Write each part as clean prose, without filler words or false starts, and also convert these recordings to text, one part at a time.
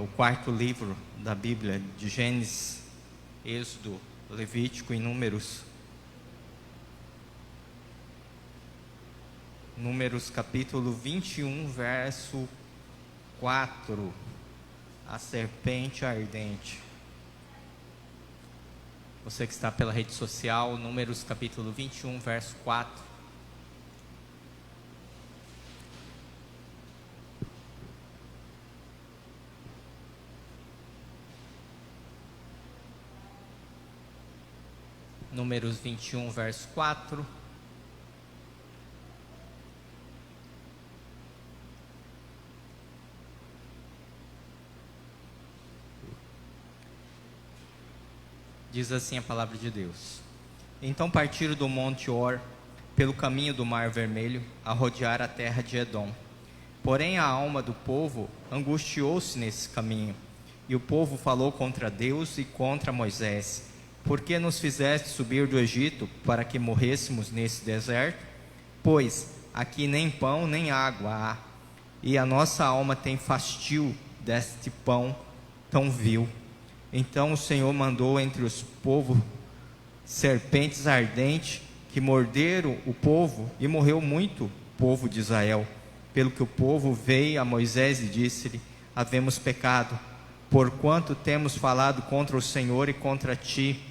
o quarto livro da Bíblia, de Gênesis, Êxodo, Levítico e Números. Números capítulo 21, verso 4. A serpente ardente. Você que está pela rede social, Números capítulo 21, verso 4. Números 21, verso 4. Diz assim a palavra de Deus: Então partiram do monte Or, pelo caminho do Mar Vermelho, a rodear a terra de Edom. Porém a alma do povo angustiou-se nesse caminho, e o povo falou contra Deus e contra Moisés: Por que nos fizeste subir do Egito para que morrêssemos nesse deserto? Pois aqui nem pão nem água há, e a nossa alma tem fastio deste pão tão vil. Então o Senhor mandou entre os povos serpentes ardentes que morderam o povo, e morreu muito o povo de Israel. Pelo que o povo veio a Moisés e disse-lhe: Havemos pecado, porquanto temos falado contra o Senhor e contra ti.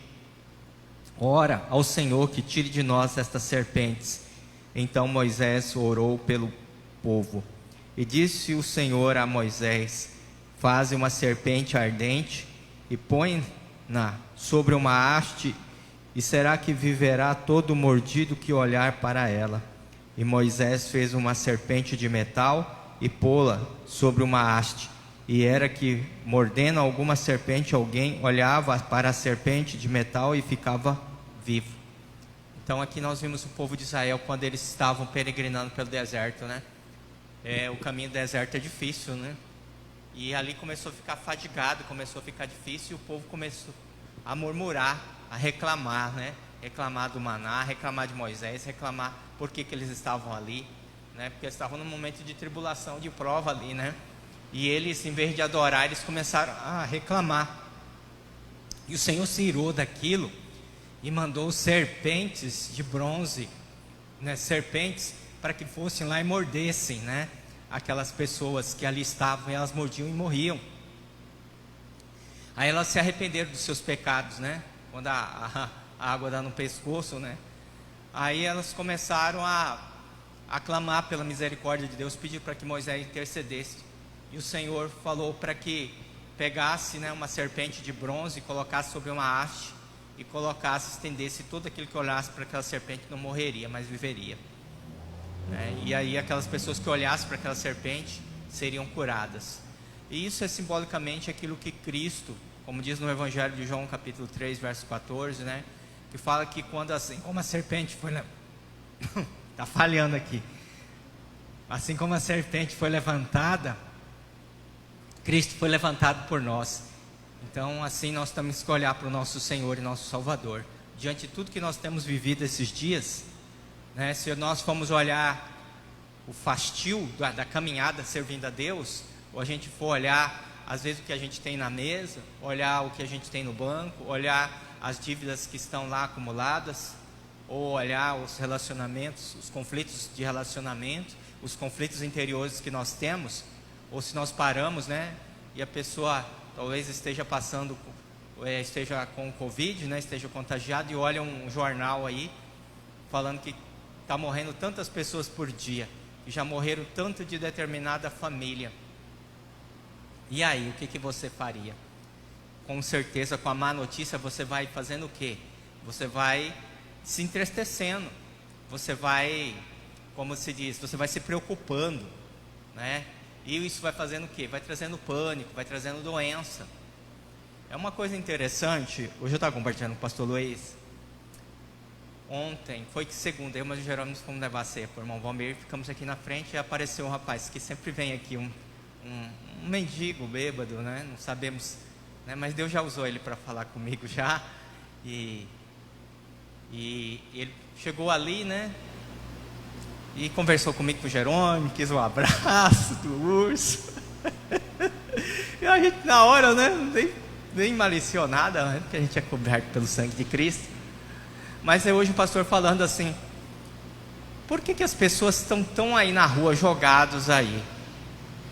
Ora ao Senhor que tire de nós estas serpentes. Então Moisés orou pelo povo. E disse o Senhor a Moisés: Faze uma serpente ardente e põe-na sobre uma haste, e será que viverá todo mordido que olhar para ela. E Moisés fez uma serpente de metal e pô-la sobre uma haste. E era que, mordendo alguma serpente, alguém olhava para a serpente de metal e ficava vivo. Então aqui nós vimos o povo de Israel quando eles estavam peregrinando pelo deserto, né? O caminho do deserto é difícil, né? E ali começou a ficar fadigado, começou a ficar difícil, e o povo começou a murmurar, a reclamar, né? Reclamar do maná, reclamar de Moisés, reclamar por que eles estavam ali, né? Porque eles estavam num momento de tribulação, de prova ali, né? E eles, em vez de adorar, eles começaram a reclamar. E o Senhor se irou daquilo e mandou serpentes de bronze, né? Serpentes para que fossem lá e mordessem, né? Aquelas pessoas que ali estavam, e elas mordiam e morriam. Aí elas se arrependeram dos seus pecados, né? Quando a água dá no pescoço, né? Aí elas começaram a clamar pela misericórdia de Deus, pedir para que Moisés intercedesse. E o Senhor falou para que pegasse, né, uma serpente de bronze, colocasse sobre uma haste, e colocasse, estendesse, todo aquele que olhasse para aquela serpente não morreria, mas viveria. E aí aquelas pessoas que olhassem para aquela serpente seriam curadas. E isso é simbolicamente aquilo que Cristo, como diz no Evangelho de João capítulo 3, verso 14, né? Que fala que quando assim como a serpente foi tá falhando aqui. Assim como a serpente foi levantada, Cristo foi levantado por nós. Então assim nós temos que olhar para o nosso Senhor e nosso Salvador. Diante de tudo que nós temos vivido esses dias, né, se nós formos olhar o fastio da caminhada servindo a Deus, ou a gente for olhar às vezes o que a gente tem na mesa, olhar o que a gente tem no banco, olhar as dívidas que estão lá acumuladas, ou olhar os relacionamentos, os conflitos de relacionamento, os conflitos interiores que nós temos, ou se nós paramos, né, e a pessoa talvez esteja passando, esteja com Covid, né, esteja contagiado, e olha um jornal aí falando que está morrendo tantas pessoas por dia, e já morreram tanto de determinada família. E aí, o que você faria? Com certeza, com a má notícia, você vai fazendo o quê? Você vai se entristecendo, você vai, como se diz, você vai se preocupando, né? E isso vai fazendo o quê? Vai trazendo pânico, vai trazendo doença. É uma coisa interessante, hoje eu estava compartilhando com o pastor Luiz. Ontem, foi que segunda, eu e o Jerônimo fomos levar a ceia para o irmão Valmir, ficamos aqui na frente e apareceu um rapaz que sempre vem aqui, um mendigo bêbado, né? Não sabemos, né? Mas Deus já usou ele para falar comigo já, e ele chegou ali, né? E conversou comigo, com o Jerônimo, quis um abraço do urso. a gente na hora, né, nem maliciou nada, né, porque a gente é coberto pelo sangue de Cristo. Mas é hoje o pastor falando assim: por que as pessoas estão tão aí na rua, jogados aí?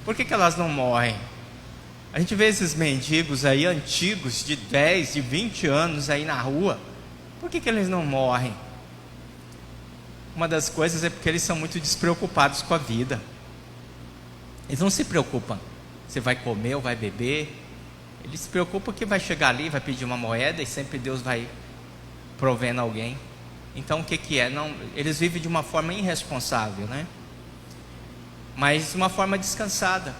Por que elas não morrem? A gente vê esses mendigos aí, antigos, de 10, de 20 anos aí na rua. Por que eles não morrem? Uma das coisas é porque eles são muito despreocupados com a vida. Eles não se preocupam se vai comer ou vai beber. Eles se preocupam que vai chegar ali, vai pedir uma moeda e sempre Deus vai provendo alguém. Então o que é? Não, eles vivem de uma forma irresponsável, né? Mas de uma forma descansada.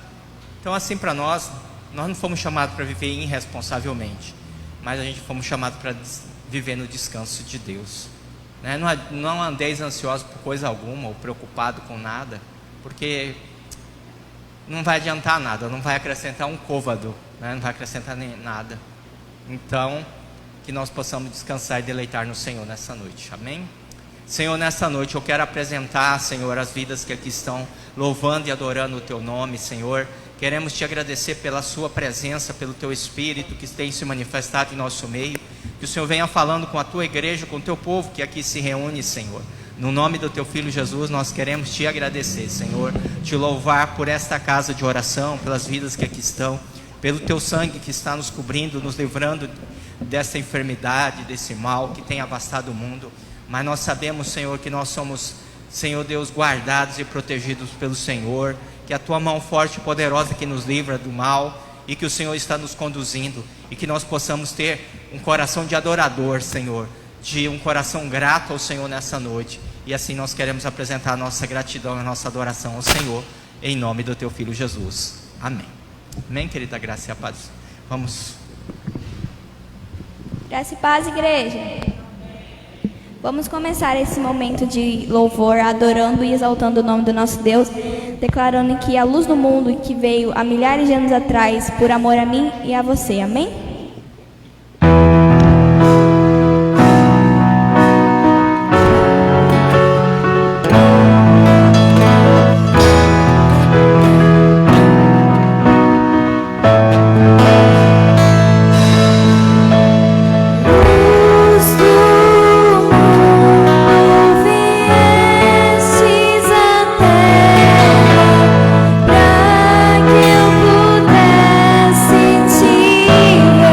Então assim, para nós não fomos chamados para viver irresponsavelmente, mas a gente fomos chamados para viver no descanso de Deus, né? Não andeis ansiosos por coisa alguma ou preocupado com nada, porque não vai adiantar nada, não vai acrescentar um côvado, né? Não vai acrescentar nem nada. Então que nós possamos descansar e deleitar no Senhor nessa noite, amém? Senhor, nessa noite eu quero apresentar, Senhor, as vidas que aqui estão louvando e adorando o Teu nome, Senhor. Queremos Te agradecer pela Sua presença, pelo Teu Espírito que tem se manifestado em nosso meio. Que o Senhor venha falando com a Tua igreja, com o Teu povo que aqui se reúne, Senhor. No nome do Teu Filho Jesus, nós queremos Te agradecer, Senhor. Te louvar por esta casa de oração, pelas vidas que aqui estão, pelo Teu sangue que está nos cobrindo, nos livrando dessa enfermidade, desse mal que tem avastado o mundo. Mas nós sabemos, Senhor, que nós somos, Senhor Deus, guardados e protegidos pelo Senhor, que a Tua mão forte e poderosa que nos livra do mal, e que o Senhor está nos conduzindo, e que nós possamos ter um coração de adorador, Senhor, de um coração grato ao Senhor nessa noite. E assim nós queremos apresentar a nossa gratidão, a nossa adoração ao Senhor, em nome do Teu Filho Jesus. Amém. Amém, querida graça e a paz. Vamos. Graça e paz, igreja. Vamos começar esse momento de louvor, adorando e exaltando o nome do nosso Deus, declarando que a luz do mundo que veio há milhares de anos atrás, por amor a mim e a você. Amém? Pra que eu pudesse te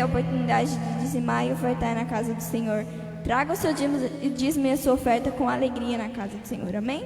oportunidade de dizimar e ofertar na casa do Senhor. Traga o seu dízimo e a sua oferta com alegria na casa do Senhor. Amém?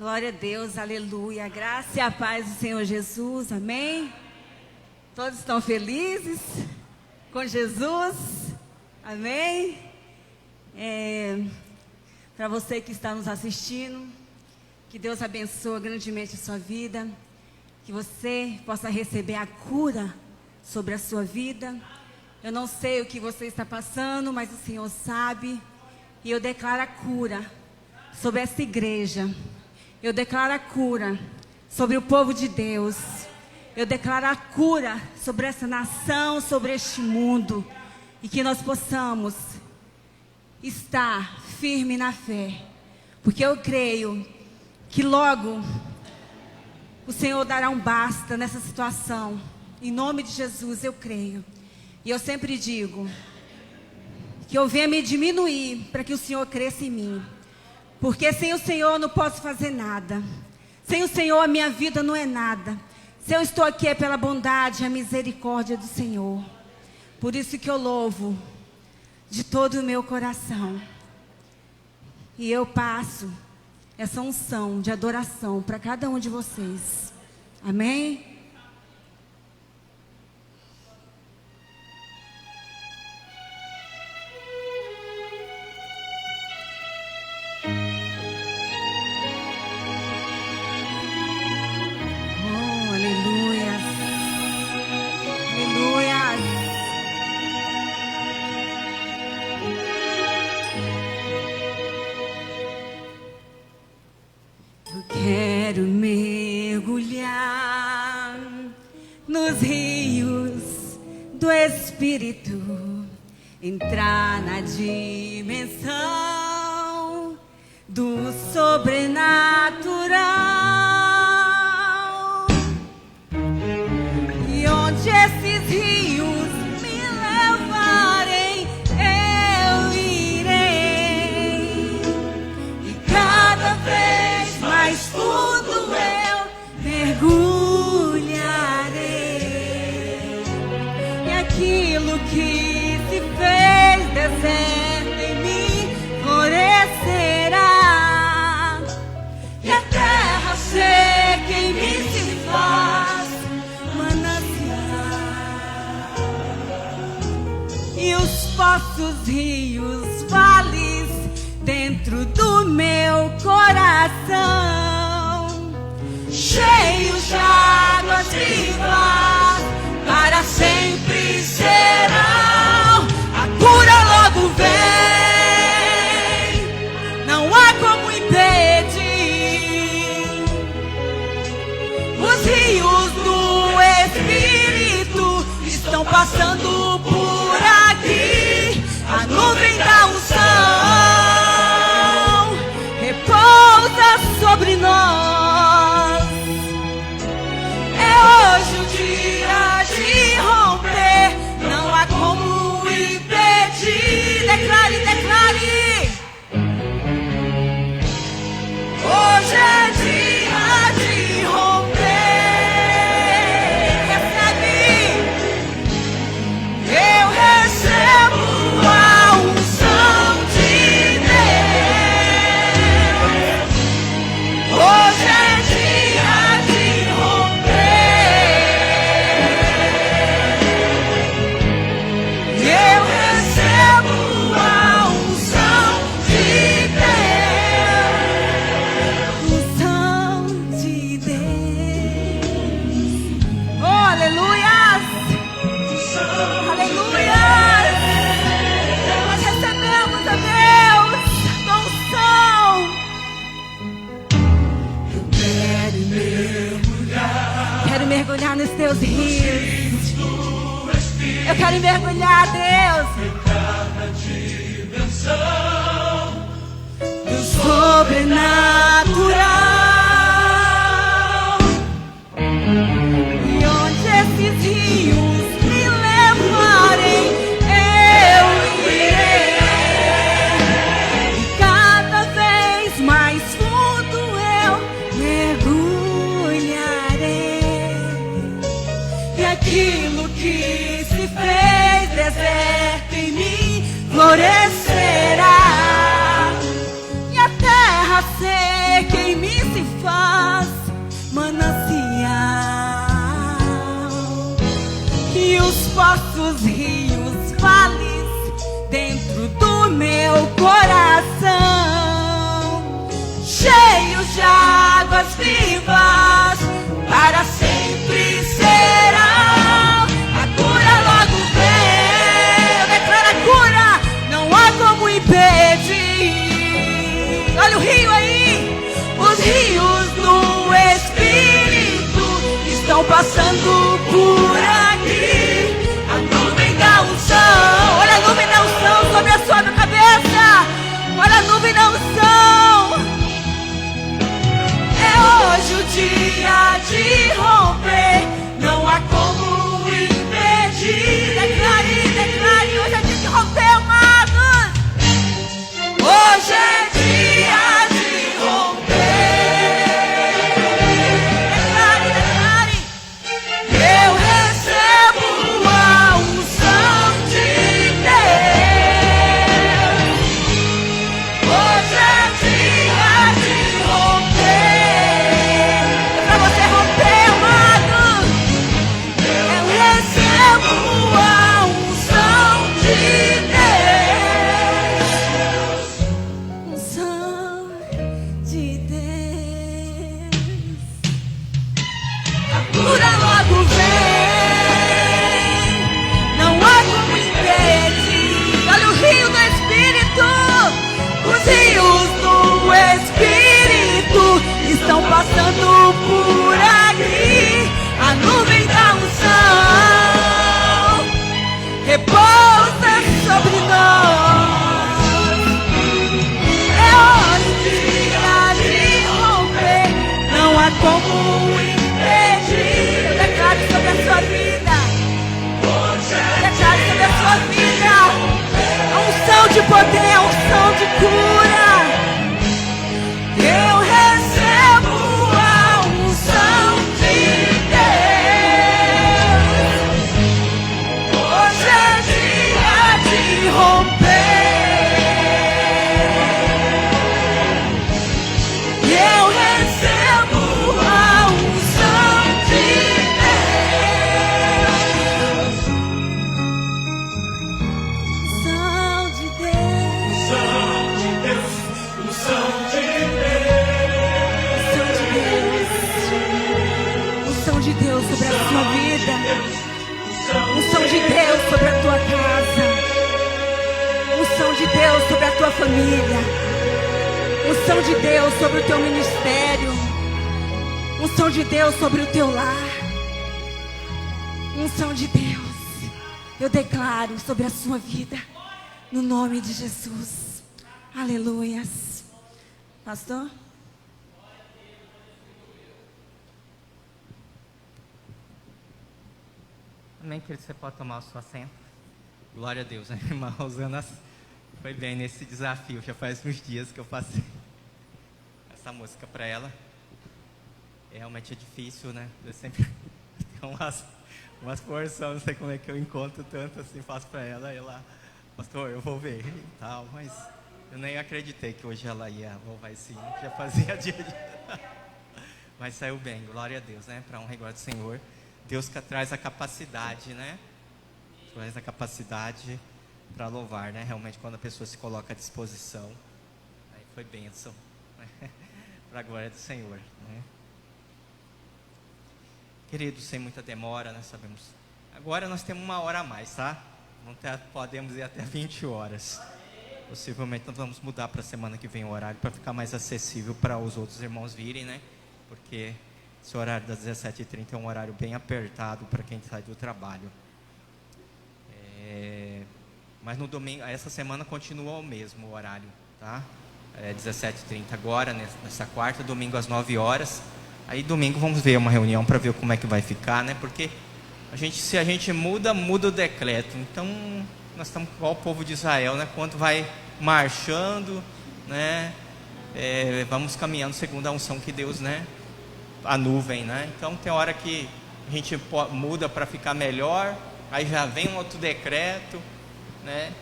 Glória a Deus, aleluia. A graça e a paz do Senhor Jesus, amém? Todos estão felizes com Jesus, amém? Para você que está nos assistindo, que Deus abençoe grandemente a sua vida, que você possa receber a cura sobre a sua vida. Eu não sei o que você está passando, mas o Senhor sabe, e eu declaro a cura sobre essa igreja. Eu declaro a cura sobre o povo de Deus. Eu declaro a cura sobre essa nação, sobre este mundo. E que nós possamos estar firme na fé. Porque eu creio que logo o Senhor dará um basta nessa situação. Em nome de Jesus, eu creio. E eu sempre digo que eu venha me diminuir para que o Senhor cresça em mim. Porque sem o Senhor eu não posso fazer nada. Sem o Senhor a minha vida não é nada. Se eu estou aqui é pela bondade e a misericórdia do Senhor. Por isso que eu louvo de todo o meu coração. E eu passo essa unção de adoração para cada um de vocês. Amém? Quero mergulhar nos rios do Espírito, entrar na dimensão do sobrenatural. E onde esses rios me levarem, eu irei. E cada vez mais fundo eu mergulharei. E aquilo que se fez deserto em mim florescerá. E a terra seca em mim se faz manancial. E os poços, rios, vales dentro do meu coração, cheios de águas vivas, para sempre serão. A cura logo vem, não há como impedir. Os rios do Espírito estão passando por aqui. A nuvem da unção repousa sobre nós. É hoje o dia de romper, não há como impedir. Declare, declare. Hoje é dia de romper. Recebe. Eu recebo a unção de Deus. Hoje é dia de romper. Eu recebo a unção de Deus. Unção de Deus. Oh, aleluias. Aleluias. Nós recebemos a Deus a unção. Quero mergulhar nos teus rios. Eu quero mergulhar, Deus, do sobrenatural. E onde esses rios me levarem, eu irei. E cada vez mais fundo eu mergulharei. E aquilo que se fez deserto em mim florescerá. E a terra seca em mim se vivas, manancial, e os poços, rios, vales dentro do meu coração, cheios de águas vivas, para sempre serão. A cura logo vem, eu declaro a cura, não há como impedir. Olha o rio aí, os rios do Espírito estão passando por aqui. A nuvem da unção, olha a nuvem da unção sobre a sua cabeça, olha a nuvem da unção. É hoje o dia de romper, não há como impedir. Declare, declare, hoje é dia de romper, amados. Hoje é dia de romper. Declare, declare. Eu recebo a unção de Deus. Hoje é dia de romper. É pra você romper, amado. Eu recebo a unção de Deus. Unção de Deus. A cura logo vem, não há como impedir. Olha o rio do Espírito, os rios do Espírito estão passando por aqui. A nuvem da unção repousa sobre nós. É hoje dia de romper, não há como impedir. Declare sobre a sua vida, declare sobre a sua vida a unção de poder, a unção de cura. Eu recebo a unção de Deus. Hoje é dia de romper. Eu recebo a unção de Deus. Unção de Deus. Unção de Deus sobre a sua vida. Unção de Deus sobre a tua casa. Unção de Deus sobre a tua família. Unção de Deus sobre o teu ministério. Unção de Deus sobre o teu lar. Unção de Deus. Eu declaro sobre a sua vida, no nome de Jesus. Aleluias. Pastor? Amém, querido, você pode tomar o seu assento. Glória a Deus, né? Irmã Rosana foi bem nesse desafio. Já faz uns dias que eu passei essa música para ela. Realmente é difícil, né? Eu sempre tenho umas porções, não sei como é que eu encontro tanto assim, faço para ela. E ela, pastor, eu vou ver e tal, mas eu nem acreditei que hoje ela ia louvar esse hino, já fazia dia de... Mas saiu bem, glória a Deus, né? Para honra e glória do Senhor. Deus que traz a capacidade, né? Traz a capacidade para louvar, né? Realmente quando a pessoa se coloca à disposição, aí foi bênção, né? Para a glória do Senhor, né? Queridos, sem muita demora, nós sabemos. Agora nós temos 1 hora a mais, tá? Podemos ir até 20 horas. Possivelmente nós vamos mudar para a semana que vem o horário para ficar mais acessível para os outros irmãos virem, né? Porque esse horário das 17h30 é um horário bem apertado para quem sai do trabalho. Mas no domingo, essa semana continua o mesmo horário, tá? 17h30 agora, nessa quarta, domingo às 9 horas. Aí domingo vamos ver uma reunião para ver como é que vai ficar, né? Porque se a gente muda o decreto. Então, nós estamos igual o povo de Israel, né? Quando vai marchando, né? Vamos caminhando segundo a unção que Deus, né? A nuvem, né? Então, tem hora que a gente muda para ficar melhor, aí já vem um outro decreto, né?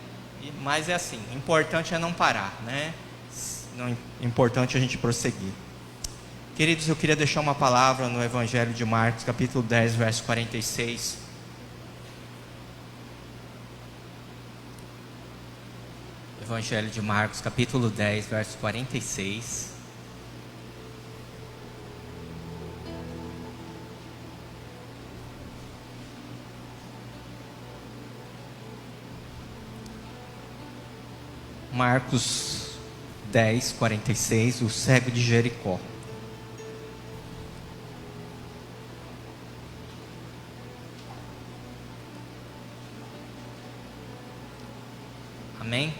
Mas é assim, o importante é não parar, né? O importante é a gente prosseguir. Queridos, eu queria deixar uma palavra no Evangelho de Marcos, capítulo 10, verso 46. Evangelho de Marcos, capítulo 10, verso 46. Marcos 10, 46, o cego de Jericó. Amém?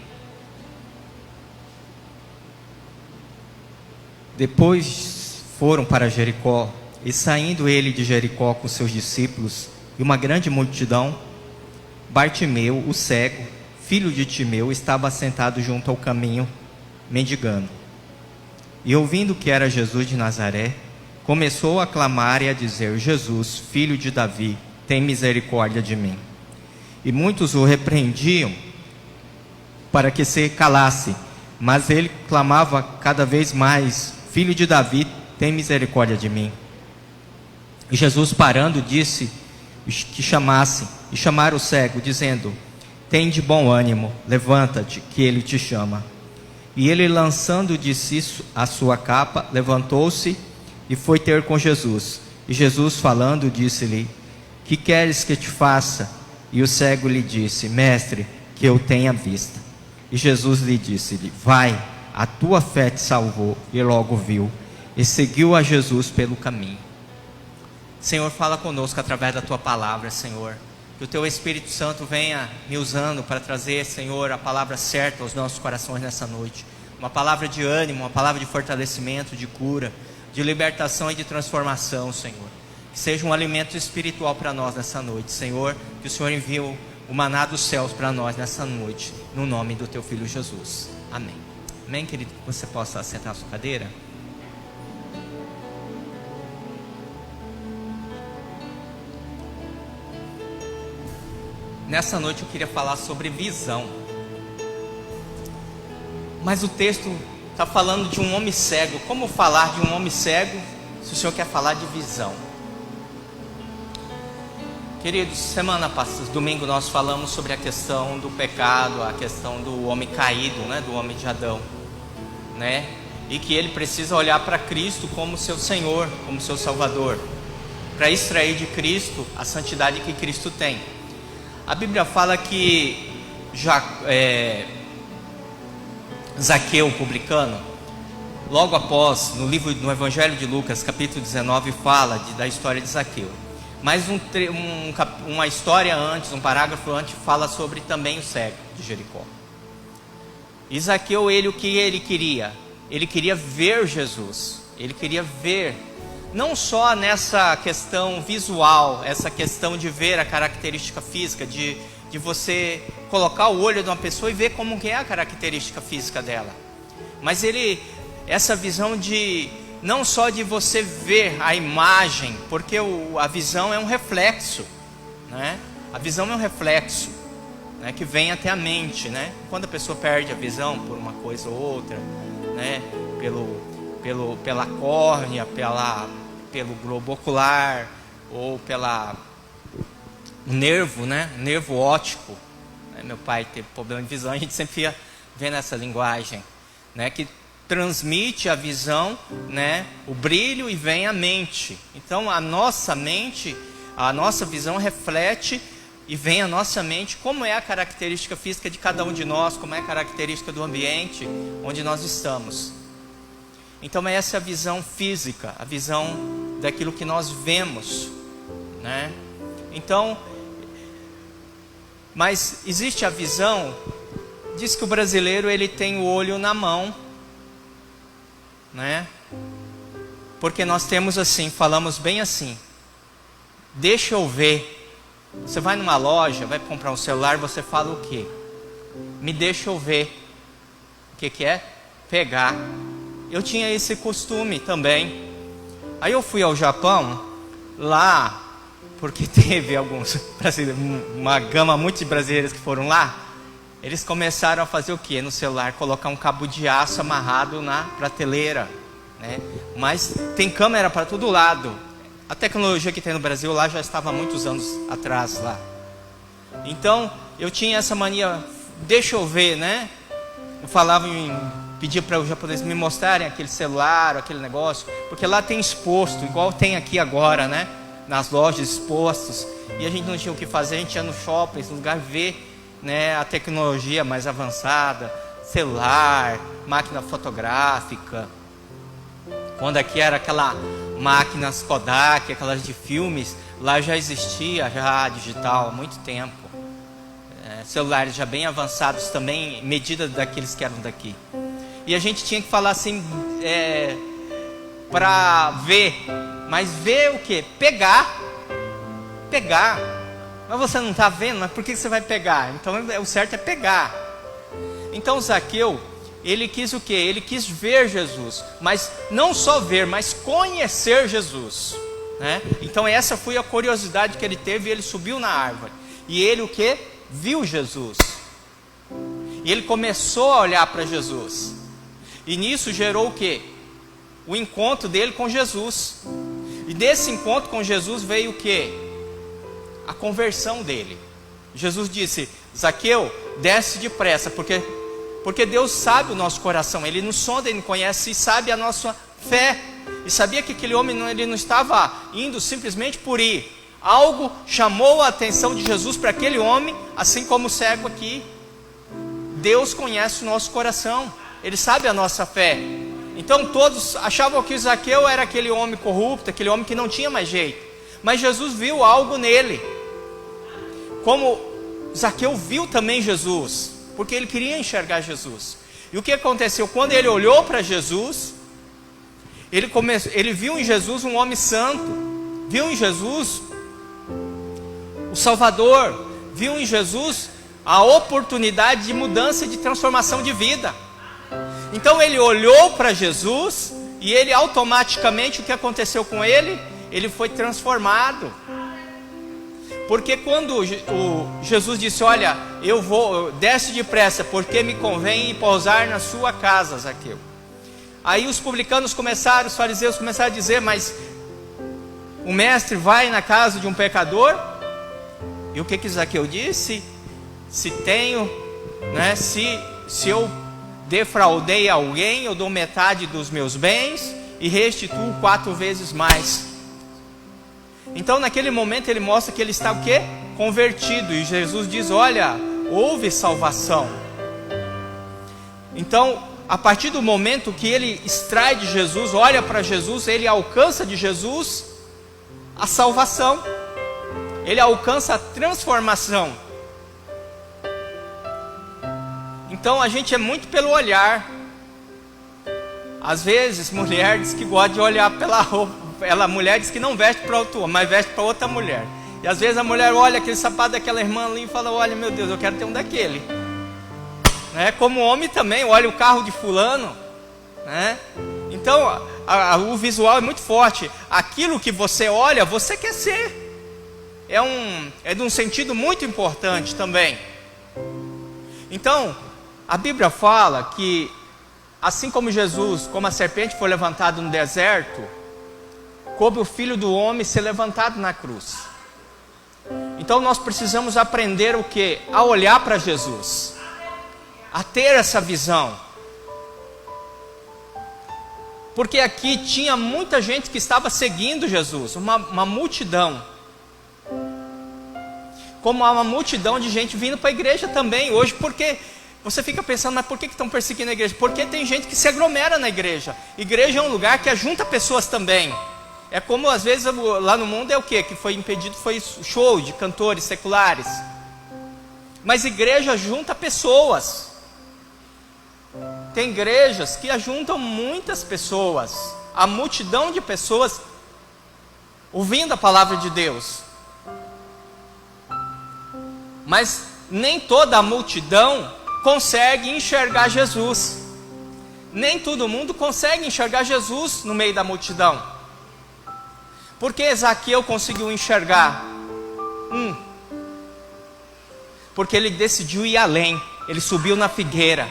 Depois foram para Jericó, e saindo ele de Jericó com seus discípulos e uma grande multidão, Bartimeu, o cego, filho de Timeu, estava sentado junto ao caminho, mendigando. E ouvindo que era Jesus de Nazaré, começou a clamar e a dizer: Jesus, filho de Davi, tem misericórdia de mim. E muitos o repreendiam para que se calasse, mas ele clamava cada vez mais: Filho de Davi, tem misericórdia de mim. E Jesus, parando, disse que chamassem, e chamaram o cego, dizendo: tem de bom ânimo, levanta-te, que ele te chama. E ele, lançando de si a sua capa, levantou-se e foi ter com Jesus. E Jesus, falando, disse-lhe: que queres que te faça? E o cego lhe disse: Mestre, que eu tenha vista. E Jesus lhe disse-lhe: vai, a tua fé te salvou. E logo viu, e seguiu a Jesus pelo caminho. Senhor, fala conosco através da tua palavra, Senhor. Que o teu Espírito Santo venha me usando para trazer, Senhor, a palavra certa aos nossos corações nessa noite. Uma palavra de ânimo, uma palavra de fortalecimento, de cura, de libertação e de transformação, Senhor. Que seja um alimento espiritual para nós nessa noite, Senhor. Que o Senhor envie o maná dos céus para nós nessa noite, no nome do teu Filho Jesus. Amém. Amém, querido? Que você possa sentar na sua cadeira. Nessa noite eu queria falar sobre visão. Mas o texto está falando de um homem cego. Como falar de um homem cego se o Senhor quer falar de visão? Queridos, semana passada, domingo, nós falamos sobre a questão do pecado, a questão do homem caído, né, do homem de Adão, né? E que ele precisa olhar para Cristo como seu Senhor, como seu Salvador, para extrair de Cristo a santidade que Cristo tem. A Bíblia fala que Zaqueu, publicano, logo após, no Evangelho de Lucas, capítulo 19, fala da história de Zaqueu. Mas uma história antes, um parágrafo antes, fala sobre também o cego de Jericó. E Zaqueu, o que ele queria? Ele queria ver Jesus. Ele queria ver, não só nessa questão visual, essa questão de ver a característica física, de você colocar o olho de uma pessoa e ver como que é a característica física dela. Mas essa visão de, não só de você ver a imagem, porque a visão é um reflexo, né? A visão é um reflexo, né, que vem até a mente, né? Quando a pessoa perde a visão por uma coisa ou outra, né, pela córnea, pelo globo ocular, ou o nervo, né, o nervo óptico, né? Meu pai teve problema de visão, a gente sempre ia vendo essa linguagem, né, que transmite a visão, né, o brilho, e vem a mente. Então a nossa mente, a nossa visão reflete e vem à nossa mente como é a característica física de cada um de nós, como é a característica do ambiente onde nós estamos. Então essa é a visão física, a visão daquilo que nós vemos, né? Então, mas existe a visão, diz que o brasileiro ele tem o olho na mão, né? Porque nós temos assim, falamos bem assim: deixa eu ver. Você vai numa loja, vai comprar um celular, você fala o quê? Me deixa eu ver. O que é? Pegar. Eu tinha esse costume também. Aí eu fui ao Japão, lá, porque teve alguns brasileiros, uma gama muito de brasileiros que foram lá. Eles começaram a fazer o quê? No celular, colocar um cabo de aço amarrado na prateleira. né? Mas tem câmera para todo lado. A tecnologia que tem no Brasil lá já estava há muitos anos atrás lá. Então eu tinha essa mania, deixa eu ver, né? Eu falava pedia para os japoneses me mostrarem aquele celular, aquele negócio, porque lá tem exposto, igual tem aqui agora, né? Nas lojas expostos. E a gente não tinha o que fazer, a gente ia no shopping, no lugar ver, né, a tecnologia mais avançada, celular, máquina fotográfica. Quando aqui era aquela máquinas Kodak, aquelas de filmes, lá já existia já digital há muito tempo. Celulares já bem avançados também, medida daqueles que eram daqui. E a gente tinha que falar assim, para ver, mas ver o quê? Pegar. Mas você não está vendo, mas por que você vai pegar? Então o certo é pegar. Então Zaqueu, ele quis o quê? Ele quis ver Jesus, mas não só ver, mas conhecer Jesus, né? Então essa foi a curiosidade que ele teve, e ele subiu na árvore. E ele o quê? Viu Jesus. E ele começou a olhar para Jesus. E nisso gerou o quê? O encontro dele com Jesus. E desse encontro com Jesus veio o quê? A conversão dele. Jesus disse: Zaqueu, desce depressa, porque Deus sabe o nosso coração. Ele nos sonda, Ele conhece e sabe a nossa fé. E sabia que aquele homem ele não estava indo simplesmente por ir. Algo chamou a atenção de Jesus para aquele homem, assim como o cego aqui. Deus conhece o nosso coração. Ele sabe a nossa fé. Então todos achavam que Zaqueu era aquele homem corrupto, aquele homem que não tinha mais jeito. Mas Jesus viu algo nele. Como Zaqueu viu também Jesus, porque ele queria enxergar Jesus. E o que aconteceu? Quando ele olhou para Jesus, ele viu em Jesus um homem santo, viu em Jesus o Salvador, viu em Jesus a oportunidade de mudança e de transformação de vida. Então ele olhou para Jesus e ele automaticamente, o que aconteceu com ele? Ele foi transformado. Porque quando Jesus disse: olha, desce depressa, porque me convém pousar na sua casa, Zaqueu. Aí os publicanos começaram, os fariseus começaram a dizer: mas o mestre vai na casa de um pecador? E o que Zaqueu disse? Se eu defraudei alguém, eu dou metade dos meus bens e restituo 4 vezes mais. Então naquele momento ele mostra que ele está o quê? Convertido. E Jesus diz: olha, houve salvação. Então a partir do momento que ele extrai de Jesus, olha para Jesus, ele alcança de Jesus a salvação. Ele alcança a transformação. Então a gente é muito pelo olhar. Às vezes mulher diz que gosta de olhar pela roupa. A mulher diz que não veste para outro homem, mas veste para outra mulher. E às vezes a mulher olha aquele sapato daquela irmã ali e fala: olha, meu Deus, eu quero ter um daquele, né? Como homem também, olha o carro de fulano, né? Então o visual é muito forte. Aquilo que você olha, você quer ser. É de um sentido muito importante também. Então a Bíblia fala que assim como Jesus, como a serpente foi levantado no deserto, coube o Filho do Homem ser levantado na cruz. Então nós precisamos aprender o quê? A olhar para Jesus, a ter essa visão. Porque aqui tinha muita gente que estava seguindo Jesus, uma multidão. Como há uma multidão de gente vindo para a igreja também hoje, porque você fica pensando: mas por que estão perseguindo a igreja? Porque tem gente que se aglomera na igreja. Igreja é um lugar que ajunta pessoas também. É como às vezes lá no mundo é o quê? Que foi impedido, foi show de cantores seculares. Mas igreja junta pessoas. Tem igrejas que ajuntam muitas pessoas. A multidão de pessoas ouvindo a palavra de Deus. Mas nem toda a multidão consegue enxergar Jesus. Nem todo mundo consegue enxergar Jesus no meio da multidão. Por que Zaqueu conseguiu enxergar? Porque ele decidiu ir além. Ele subiu na figueira.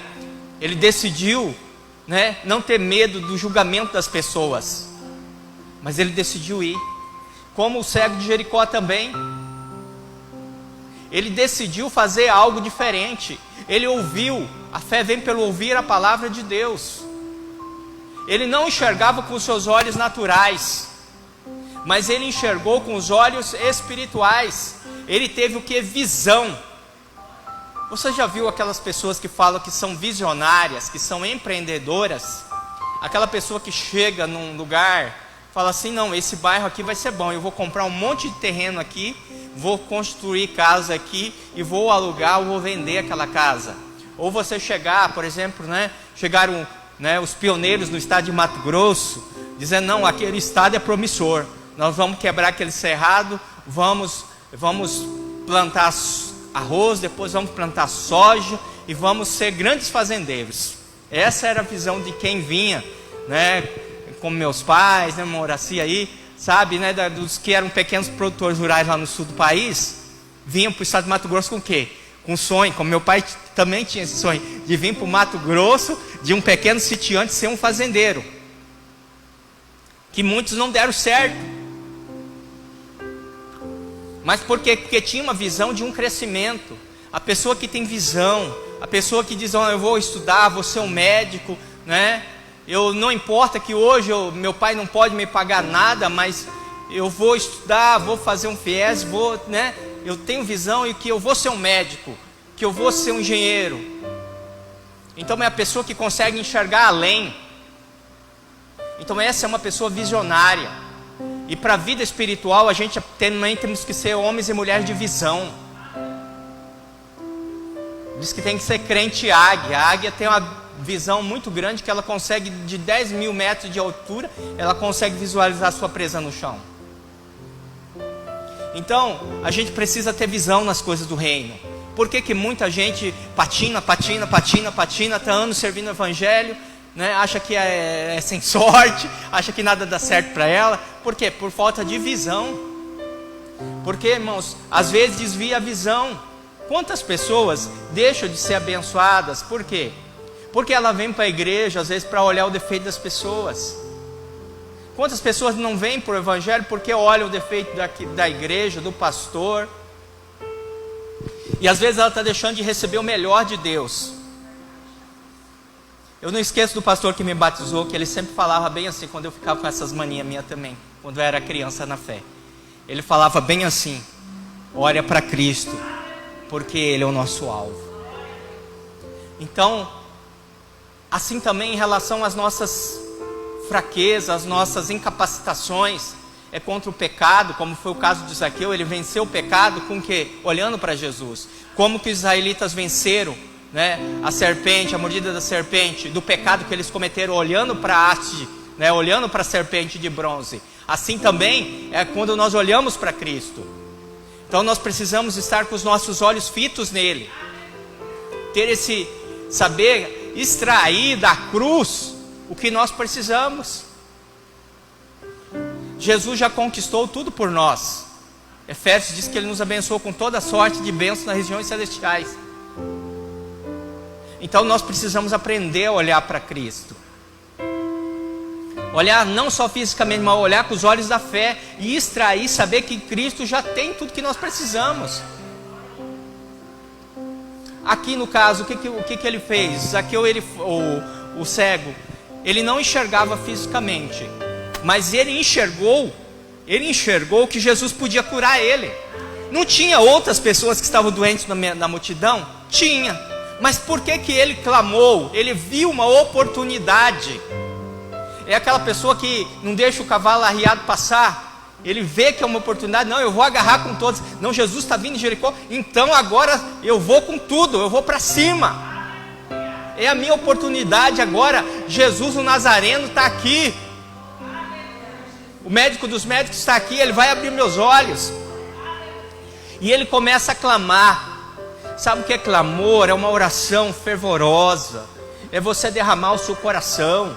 Ele decidiu né, não ter medo do julgamento das pessoas, mas ele decidiu ir. Como o cego de Jericó também, ele decidiu fazer algo diferente. Ele ouviu, a fé vem pelo ouvir a palavra de Deus. Ele não enxergava com os seus olhos naturais, mas ele enxergou com os olhos espirituais. Ele teve o que? Visão. Você já viu aquelas pessoas que falam que são visionárias, que são empreendedoras? Aquela pessoa que chega num lugar, fala assim, não, esse bairro aqui vai ser bom, eu vou comprar um monte de terreno aqui, vou construir casa aqui e vou alugar ou vou vender aquela casa. Ou você chegar, por exemplo, né, chegaram, né, os pioneiros no estado de Mato Grosso, dizendo, não, aquele estado é promissor, nós vamos quebrar aquele cerrado, vamos plantar arroz, depois vamos plantar soja e vamos ser grandes fazendeiros. Essa era a visão de quem vinha, né, como meus pais, né, Moraci aí, sabe, né, dos que eram pequenos produtores rurais lá no sul do país, vinham para o estado de Mato Grosso com o quê? Com sonho, como meu pai também tinha esse sonho, de vir para o Mato Grosso, de um pequeno sitiante ser um fazendeiro, que muitos não deram certo. Mas por quê? Porque tinha uma visão de um crescimento. A pessoa que tem visão, a pessoa que diz, oh, eu vou estudar, vou ser um médico, né? Não importa que hoje meu pai não pode me pagar nada, mas eu vou estudar, vou fazer um FIES, né? Eu tenho visão e que eu vou ser um médico, que eu vou ser um engenheiro. Então é a pessoa que consegue enxergar além. Então essa é uma pessoa visionária. E para a vida espiritual, a gente também temos que ser homens e mulheres de visão. Diz que tem que ser crente águia. A águia tem uma visão muito grande, que ela consegue, de 10 mil metros de altura, ela consegue visualizar a sua presa no chão. Então, a gente precisa ter visão nas coisas do reino. Por que muita gente patina, está anos servindo o evangelho, né? Acha que é sem sorte, acha que nada dá certo para ela? Por quê? Por falta de visão. Porque, irmãos, às vezes desvia a visão. Quantas pessoas deixam de ser abençoadas? Por quê? Porque ela vem para a igreja, às vezes, para olhar o defeito das pessoas. Quantas pessoas não vêm para o evangelho porque olham o defeito da igreja, do pastor? E às vezes ela está deixando de receber o melhor de Deus. Eu não esqueço do pastor que me batizou, que ele sempre falava bem assim, quando eu ficava com essas manias minhas também, quando eu era criança na fé. Ele falava bem assim, olha para Cristo, porque Ele é o nosso alvo. Então, assim também em relação às nossas fraquezas, às nossas incapacitações, é contra o pecado, como foi o caso de Zaqueu. Ele venceu o pecado com o quê? Olhando para Jesus. Como que os israelitas venceram, né, a serpente, a mordida da serpente, do pecado que eles cometeram, olhando para a haste, né, olhando para a serpente de bronze. Assim também é quando nós olhamos para Cristo. Então nós precisamos estar com os nossos olhos fitos nele, ter esse saber extrair da cruz o que nós precisamos. Jesus já conquistou tudo por nós. Efésios diz que Ele nos abençoou com toda sorte de bênçãos nas regiões celestiais. Então nós precisamos aprender a olhar para Cristo. Olhar não só fisicamente, mas olhar com os olhos da fé e extrair, saber que Cristo já tem tudo que nós precisamos. Aqui no caso, o que ele fez? Zaqueu, o cego, ele não enxergava fisicamente, mas ele enxergou que Jesus podia curar ele. Não tinha outras pessoas que estavam doentes na multidão? Tinha. Mas por que ele clamou? Ele viu uma oportunidade. É aquela pessoa que não deixa o cavalo arriado passar. Ele vê que é uma oportunidade. Não, eu vou agarrar com todos. Não, Jesus está vindo em Jericó, então agora eu vou com tudo, eu vou para cima. É a minha oportunidade agora. Jesus o Nazareno está aqui. O médico dos médicos está aqui, ele vai abrir meus olhos. E ele começa a clamar. Sabe o que é clamor? É uma oração fervorosa. É você derramar o seu coração.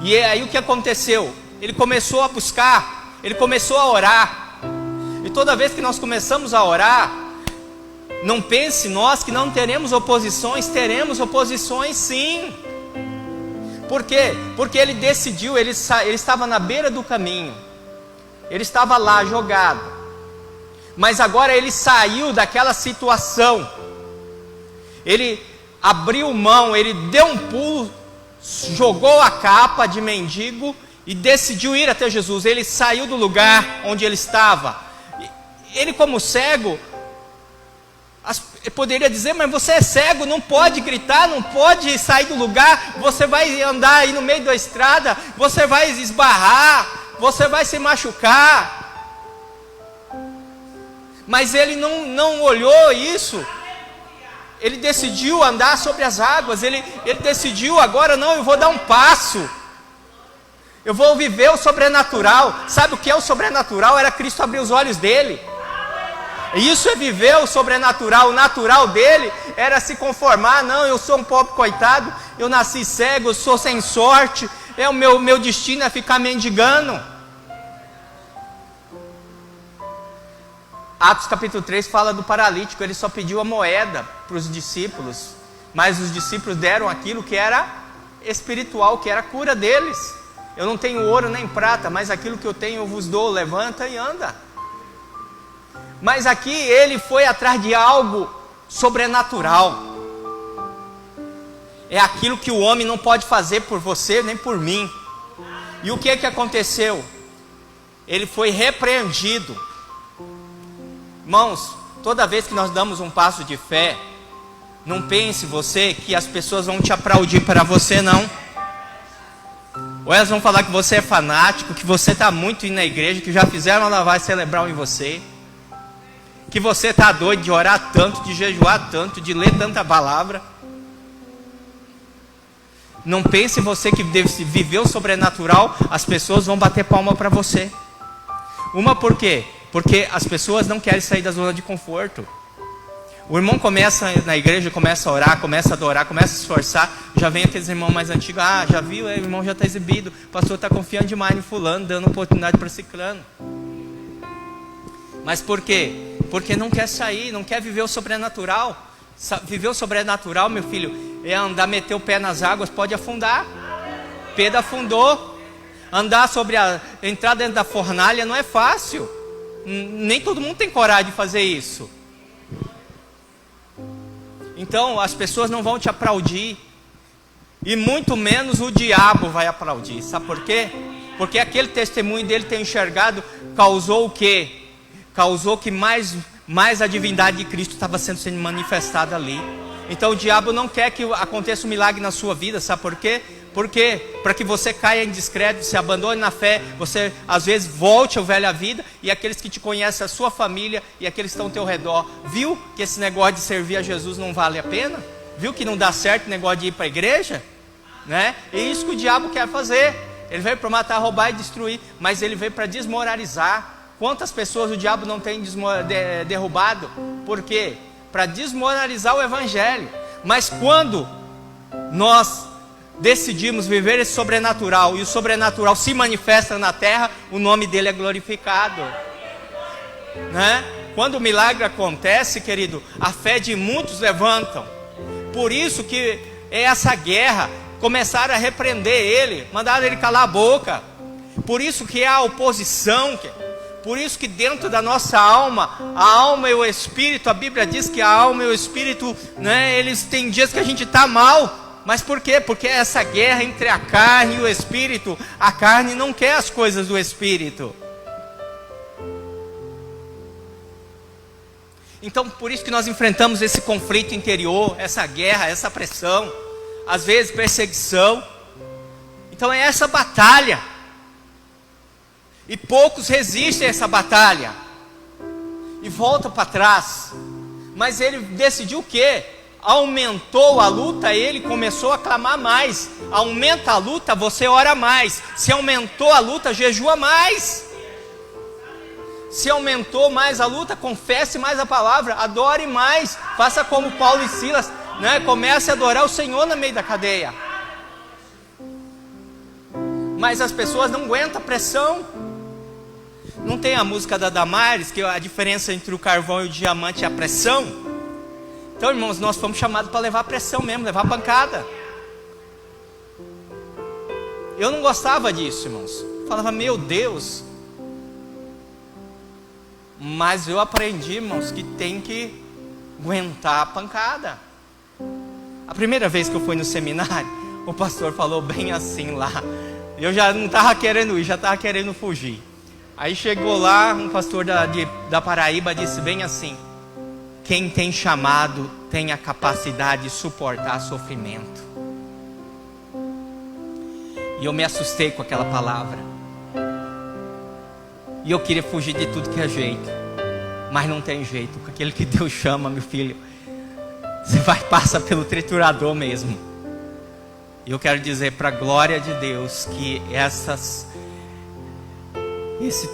E aí o que aconteceu? Ele começou a buscar, ele começou a orar. E toda vez que nós começamos a orar, não pense nós que não teremos oposições. Teremos oposições sim. Por quê? Porque ele decidiu, ele estava na beira do caminho, ele estava lá jogado, mas agora ele saiu daquela situação, ele abriu mão, ele deu um pulo, jogou a capa de mendigo e decidiu ir até Jesus. Ele saiu do lugar onde ele estava. Ele, como cego, poderia dizer: mas você é cego, não pode gritar, não pode sair do lugar, você vai andar aí no meio da estrada, você vai esbarrar, você vai se machucar. Mas ele não olhou isso. Ele decidiu andar sobre as águas, ele decidiu: agora não, eu vou dar um passo, eu vou viver o sobrenatural. Sabe o que é o sobrenatural? Era Cristo abrir os olhos dele. Isso é viver o sobrenatural. O natural dele era se conformar: não, eu sou um pobre coitado, eu nasci cego, eu sou sem sorte, o meu destino é ficar mendigando. Atos capítulo 3 fala do paralítico, ele só pediu a moeda para os discípulos, mas os discípulos deram aquilo que era espiritual, que era a cura deles. Eu não tenho ouro nem prata, mas aquilo que eu tenho eu vos dou, levanta e anda. Mas aqui ele foi atrás de algo sobrenatural. É aquilo que o homem não pode fazer por você nem por mim. E o que aconteceu? Ele foi repreendido. Irmãos, toda vez que nós damos um passo de fé, não pense você que as pessoas vão te aplaudir para você, não. Ou elas vão falar que você é fanático, que você está muito indo na igreja, que já fizeram uma lavagem cerebral em você, que você está doido de orar tanto, de jejuar tanto, de ler tanta palavra. Não pense você que deve viver o sobrenatural, as pessoas vão bater palma para você. Por quê? Porque as pessoas não querem sair da zona de conforto. O irmão começa na igreja, começa a orar, começa a adorar, começa a se esforçar. Já vem aqueles irmãos mais antigos: já viu, o irmão já está exibido, o pastor está confiando demais em fulano, dando oportunidade para ciclano. Mas por quê? Porque não quer sair, não quer viver o sobrenatural. Viver o sobrenatural, meu filho, é andar, meter o pé nas águas, pode afundar. Pedro afundou. Andar entrar dentro da fornalha não é fácil. Nem todo mundo tem coragem de fazer isso. Então as pessoas não vão te aplaudir, e muito menos o diabo vai aplaudir. Sabe por quê? Porque aquele testemunho dele ter enxergado causou o quê? Causou que mais a divindade de Cristo estava sendo manifestada ali. Então o diabo não quer que aconteça um milagre na sua vida. Sabe por quê? Porque para que você caia em descrédito, se abandone na fé, você às vezes volte ao velha vida, e aqueles que te conhecem, a sua família e aqueles que estão ao teu redor, viu que esse negócio de servir a Jesus não vale a pena? Viu que não dá certo o negócio de ir para a igreja? Né? É isso que o diabo quer fazer. Ele veio para matar, roubar e destruir, mas ele veio para desmoralizar. Quantas pessoas o diabo não tem derrubado? Por quê? Para desmoralizar o evangelho. Mas quando nós decidimos viver esse sobrenatural, e o sobrenatural se manifesta na terra, o nome dele é glorificado, né? Quando o milagre acontece, querido, a fé de muitos levantam. Por isso que é essa guerra. Começaram a repreender ele, mandaram ele calar a boca. Por isso que há oposição. Por isso que dentro da nossa alma, a alma e o espírito, a Bíblia diz que a alma e o espírito, né, eles têm dias que a gente está mal. Mas por quê? Porque é essa guerra entre a carne e o espírito. A carne não quer as coisas do espírito. Então por isso que nós enfrentamos esse conflito interior, essa guerra, essa pressão, às vezes perseguição. Então é essa batalha. E poucos resistem a essa batalha e voltam para trás. Mas ele decidiu o quê? Aumentou a luta, ele começou a clamar mais. Aumenta a luta, você ora mais. Se aumentou a luta, jejua mais. Se aumentou mais a luta, confesse mais a palavra, adore mais. Faça como Paulo e Silas, né? Comece a adorar o Senhor no meio da cadeia. Mas as pessoas não aguentam a pressão. Não tem a música da Damares, que a diferença entre o carvão e o diamante é a pressão? Então, irmãos, nós fomos chamados para levar a pressão mesmo, levar a pancada. Eu não gostava disso, irmãos. Falava, meu Deus. Mas eu aprendi, irmãos, que tem que aguentar a pancada. A primeira vez que eu fui no seminário, o pastor falou bem assim lá. Eu já não estava querendo ir, já estava querendo fugir. Aí chegou lá, um pastor da Paraíba disse bem assim: quem tem chamado tem a capacidade de suportar sofrimento. E eu me assustei com aquela palavra. E eu queria fugir de tudo que é jeito. Mas não tem jeito. Com aquele que Deus chama, meu filho, você passa pelo triturador mesmo. E eu quero dizer para a glória de Deus que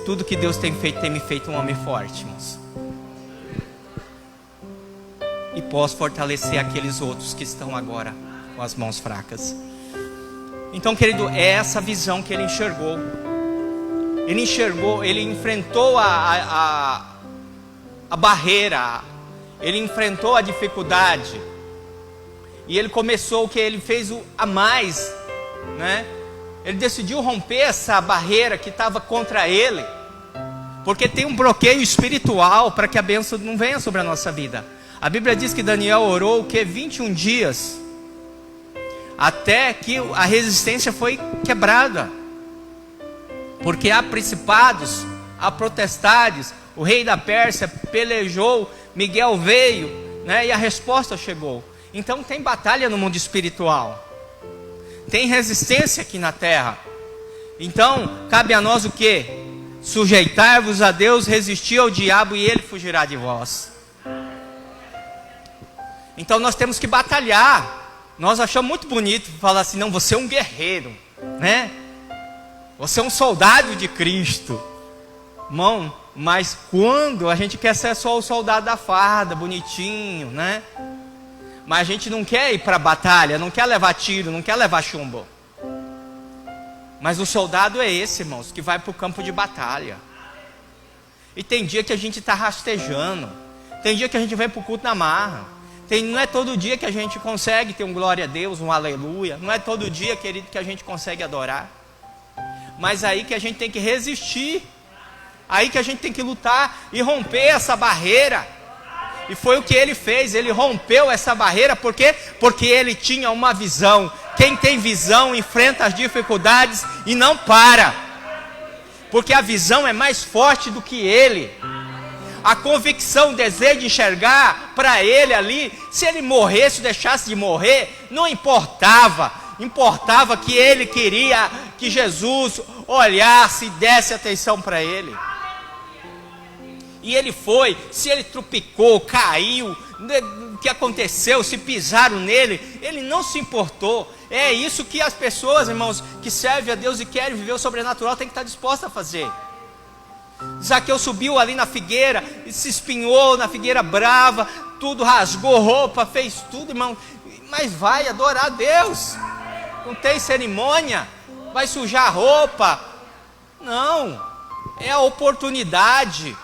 tudo que Deus tem feito, tem me feito um homem forte, irmãos. E posso fortalecer aqueles outros que estão agora com as mãos fracas. Então, querido, é essa visão que ele enxergou. Ele enxergou, ele enfrentou a barreira, ele enfrentou a dificuldade. E ele começou o que ele fez a mais, né? Ele decidiu romper essa barreira que estava contra ele. Porque tem um bloqueio espiritual para que a bênção não venha sobre a nossa vida. A Bíblia diz que Daniel orou 21 dias. Até que a resistência foi quebrada. Porque há principados, há potestades. O rei da Pérsia pelejou, Miguel veio, né, e a resposta chegou. Então tem batalha no mundo espiritual. Tem resistência aqui na terra. Então cabe a nós o quê? Sujeitar-vos a Deus, resistir ao diabo e ele fugirá de vós. Então nós temos que batalhar. Nós achamos muito bonito falar assim, não, você é um guerreiro, né? Você é um soldado de Cristo. Irmão, mas quando a gente quer ser só o soldado da farda, bonitinho, né? Mas a gente não quer ir para a batalha, não quer levar tiro, não quer levar chumbo. Mas o soldado é esse, irmãos, que vai para o campo de batalha. E tem dia que a gente está rastejando. Tem dia que a gente vem para o culto na marra. Não é todo dia que a gente consegue ter um glória a Deus, um aleluia. Não é todo dia, querido, que a gente consegue adorar. Mas aí que a gente tem que resistir. Aí que a gente tem que lutar e romper essa barreira. E foi o que ele fez. Ele rompeu essa barreira. Por quê? Porque ele tinha uma visão. Quem tem visão enfrenta as dificuldades e não para. Porque a visão é mais forte do que ele. A convicção, o desejo de enxergar para ele ali, se ele morresse, deixasse de morrer, não importava. Importava que ele queria que Jesus olhasse e desse atenção para ele. E ele foi, se ele tropicou, caiu, o que aconteceu, se pisaram nele, ele não se importou. É isso que as pessoas, irmãos, que servem a Deus e querem viver o sobrenatural, têm que estar dispostas a fazer. Zaqueu subiu ali na figueira e se espinhou na figueira brava, tudo rasgou roupa, fez tudo, irmão, mas vai adorar a Deus. Não tem cerimônia, vai sujar a roupa. Não, é a oportunidade.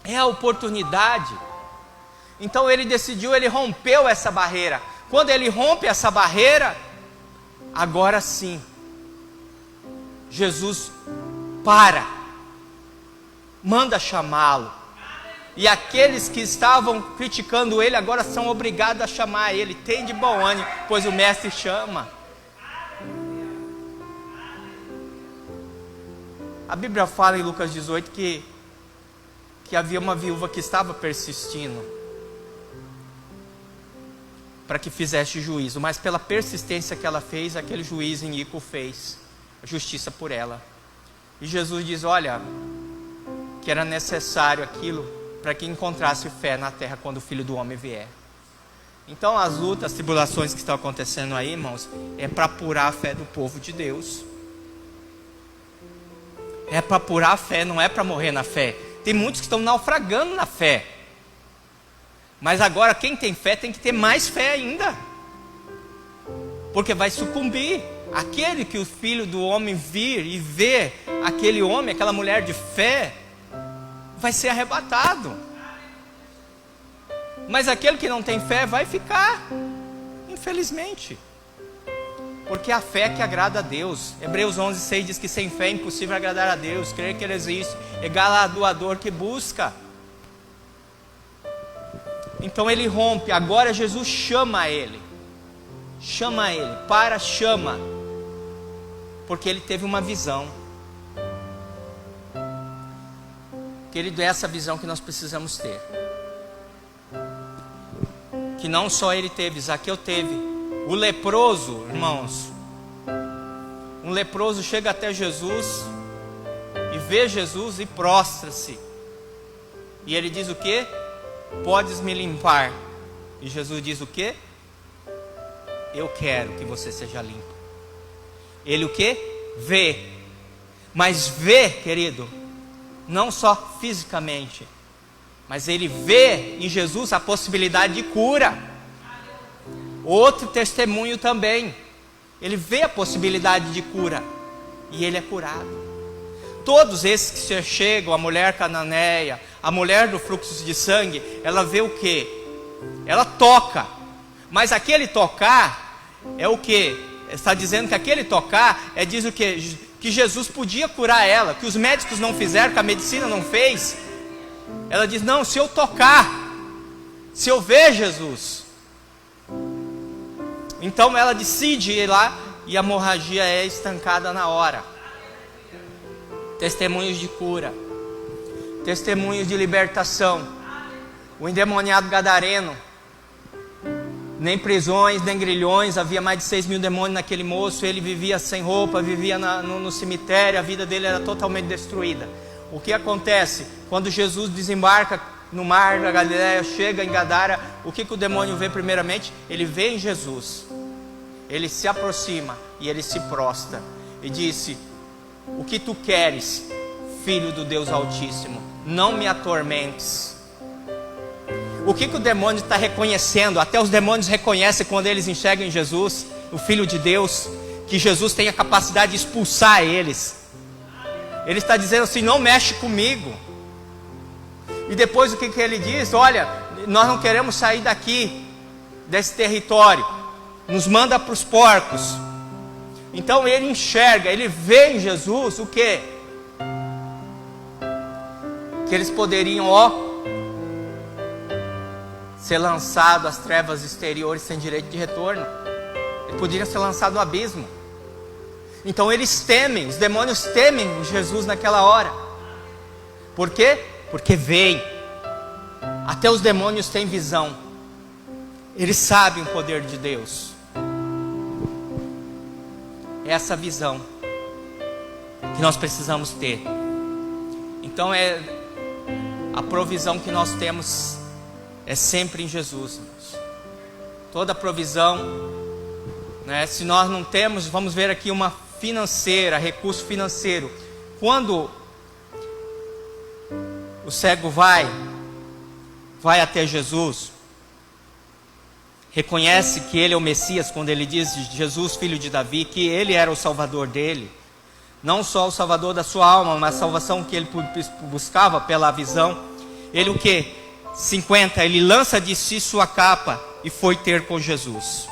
É a oportunidade. Então ele decidiu, ele rompeu essa barreira. Quando ele rompe essa barreira, agora sim, Jesus manda chamá-lo. E aqueles que estavam criticando ele agora são obrigados a chamar ele. Tem de bom ânimo, pois o mestre chama. A Bíblia fala em Lucas 18 que havia uma viúva que estava persistindo para que fizesse juízo, mas pela persistência que ela fez, aquele juiz iníquo fez justiça por ela. E Jesus diz, olha, que era necessário aquilo para que encontrasse fé na terra quando o Filho do Homem vier. Então as lutas, as tribulações que estão acontecendo aí, irmãos, é para apurar a fé do povo de Deus. É para apurar a fé, não é para morrer na fé. Tem muitos que estão naufragando na fé. Mas agora quem tem fé tem que ter mais fé ainda. Porque vai sucumbir. Aquele que o Filho do Homem vir e ver aquele homem, aquela mulher de fé, vai ser arrebatado. Mas aquele que não tem fé vai ficar, infelizmente. Porque a fé que agrada a Deus. Hebreus 11:6 diz que sem fé é impossível agradar a Deus. Crer que Ele existe é galardoador que busca. Então ele rompe. Agora Jesus chama ele. Chama ele. Chama. Porque ele teve uma visão. Querido, é essa visão que nós precisamos ter. Que não só ele teve, Zaqueu teve. O leproso, irmãos, um leproso chega até Jesus e vê Jesus e prostra-se. E ele diz o quê? Podes me limpar. E Jesus diz o quê? Eu quero que você seja limpo. Ele o quê? Vê. Mas vê, querido, não só fisicamente, mas ele vê em Jesus a possibilidade de cura. Outro testemunho também. Ele vê a possibilidade de cura. E ele é curado. Todos esses que chegam, a mulher cananeia, a mulher do fluxo de sangue, ela vê o quê? Ela toca. Mas aquele tocar é o quê? Está dizendo que aquele tocar diz o quê? Que Jesus podia curar ela, que os médicos não fizeram, que a medicina não fez. Ela diz, não, se eu tocar, se eu ver Jesus. Então ela decide ir lá e a hemorragia é estancada na hora. Testemunhos de cura, testemunhos de libertação. O endemoniado gadareno, nem prisões, nem grilhões, havia mais de 6.000 demônios naquele moço. Ele vivia sem roupa, vivia no cemitério, a vida dele era totalmente destruída. O que acontece? Quando Jesus desembarca no mar da Galileia, chega em Gadara, o que o demônio vê primeiramente? Ele vê em Jesus, ele se aproxima e ele se prostra e disse, o que tu queres, filho do Deus Altíssimo? Não me atormentes. O que o demônio está reconhecendo? Até os demônios reconhecem quando eles enxergam em Jesus, o Filho de Deus, que Jesus tem a capacidade de expulsar eles. Ele está dizendo assim, não mexe comigo. E depois o que ele diz? Olha, nós não queremos sair daqui, desse território. Nos manda para os porcos. Então ele enxerga, ele vê em Jesus o quê? Que eles poderiam, ser lançados às trevas exteriores sem direito de retorno. Eles poderiam ser lançados no abismo. Então eles temem, os demônios temem Jesus naquela hora. Por quê? Porque veem. Até os demônios têm visão. Eles sabem o poder de Deus. É essa visão que nós precisamos ter. Então a provisão que nós temos é sempre em Jesus, irmãos. Toda provisão, né? Se nós não temos, vamos ver aqui uma financeira, recurso financeiro. Quando o cego vai até Jesus, reconhece que ele é o Messias, quando ele diz Jesus, filho de Davi, que ele era o salvador dele, não só o salvador da sua alma, mas a salvação que ele buscava pela visão. Ele o que? 50, ele lança de si sua capa e foi ter com Jesus.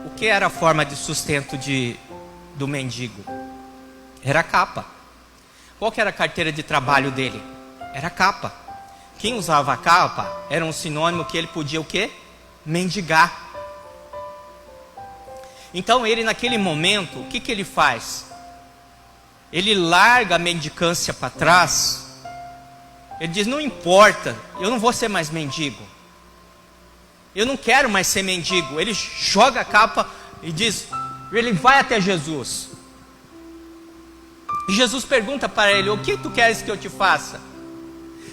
O que era a forma de sustento do mendigo? Era a capa. Qual que era a carteira de trabalho dele? Era a capa. Quem usava a capa era um sinônimo que ele podia o quê? Mendigar. Então ele naquele momento, o que ele faz? Ele larga a mendicância para trás. Ele diz, não importa, eu não vou ser mais mendigo. Eu não quero mais ser mendigo. Ele joga a capa e diz, ele vai até Jesus. E Jesus pergunta para ele, o que tu queres que eu te faça?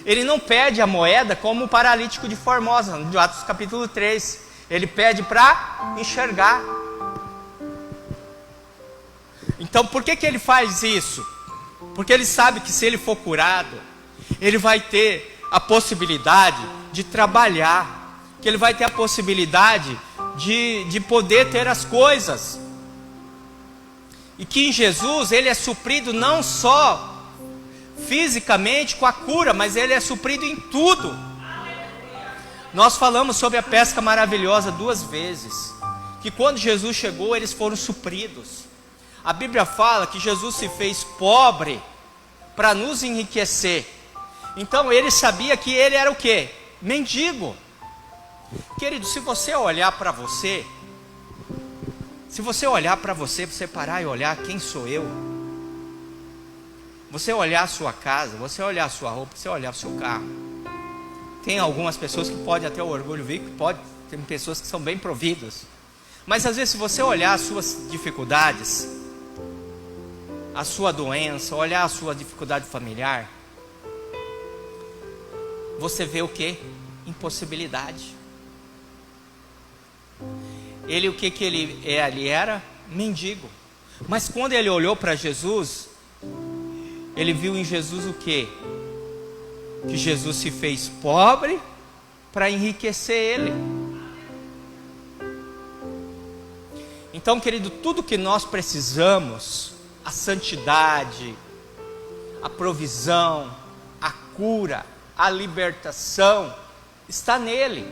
Ele não pede a moeda como o paralítico de Formosa, no Atos capítulo 3. Ele pede para enxergar. Então por que ele faz isso? Porque ele sabe que se ele for curado, ele vai ter a possibilidade de trabalhar, que ele vai ter a possibilidade de poder ter as coisas. E que em Jesus ele é suprido não só fisicamente com a cura, mas ele é suprido em tudo. Nós falamos sobre a pesca maravilhosa 2 vezes, que quando Jesus chegou, eles foram supridos. A Bíblia fala que Jesus se fez pobre para nos enriquecer. Então ele sabia que ele era o quê? Mendigo. Querido, se você olhar para você, você parar e olhar quem sou eu, você olhar a sua casa, você olhar a sua roupa, você olhar o seu carro. Tem algumas pessoas que podem até o orgulho vir, tem pessoas que são bem providas. Mas às vezes se você olhar as suas dificuldades, a sua doença, olhar a sua dificuldade familiar, você vê o que? Impossibilidade. Ele, o que ele é? Ele era mendigo. Mas quando ele olhou para Jesus, ele viu em Jesus o que? Que Jesus se fez pobre para enriquecer ele. Então, querido, tudo que nós precisamos, a santidade, a provisão, a cura, a libertação, está nele.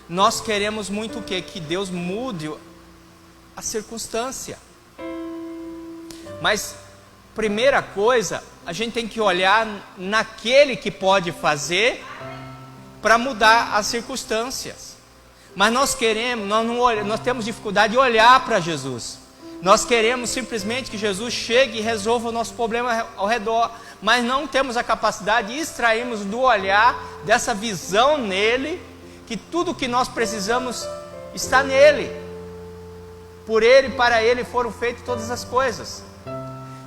Nós queremos muito o quê? Que Deus mude a circunstância. Mas, primeira coisa, a gente tem que olhar naquele que pode fazer para mudar as circunstâncias. Mas nós temos dificuldade de olhar para Jesus. Nós queremos simplesmente que Jesus chegue e resolva o nosso problema ao redor. Mas não temos a capacidade de extrairmos do olhar, dessa visão nele, que tudo que nós precisamos está nele. Por ele e para ele foram feitas todas as coisas.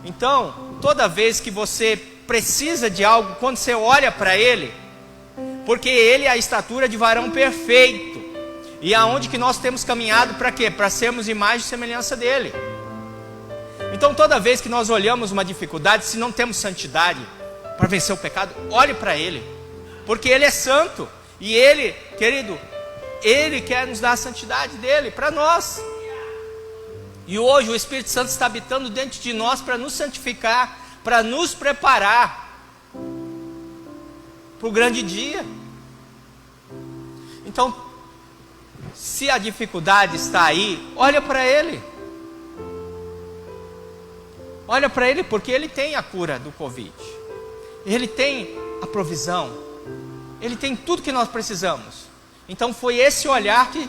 Então, toda vez que você precisa de algo, quando você olha para ele, porque ele é a estatura de varão perfeito. E aonde que nós temos caminhado para quê? Para sermos imagem e semelhança dele. Então toda vez que nós olhamos uma dificuldade, se não temos santidade para vencer o pecado, olhe para ele. Porque ele é santo. E ele, querido, ele quer nos dar a santidade dele para nós. E hoje o Espírito Santo está habitando dentro de nós para nos santificar, para nos preparar para o grande dia. Então, se a dificuldade está aí, olha para ele. Olha para ele, porque ele tem a cura do Covid. Ele tem a provisão. Ele tem tudo que nós precisamos. Então foi esse olhar que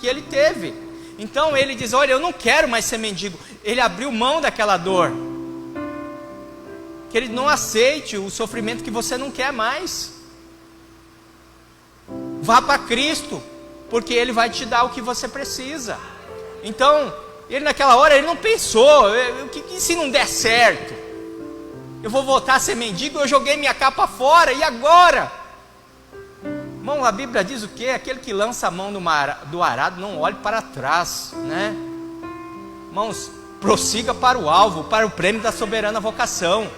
ele teve. Então ele diz, olha, eu não quero mais ser mendigo. Ele abriu mão daquela dor. Que ele não aceite o sofrimento que você não quer mais. Vá para Cristo, porque ele vai te dar o que você precisa. Então, ele naquela hora, ele não pensou, que se não der certo, eu vou voltar a ser mendigo, eu joguei minha capa fora, e agora? Irmão, a Bíblia diz o quê? Aquele que lança a mão do arado, não olhe para trás, né? Irmãos, prossiga para o alvo, para o prêmio da soberana vocação.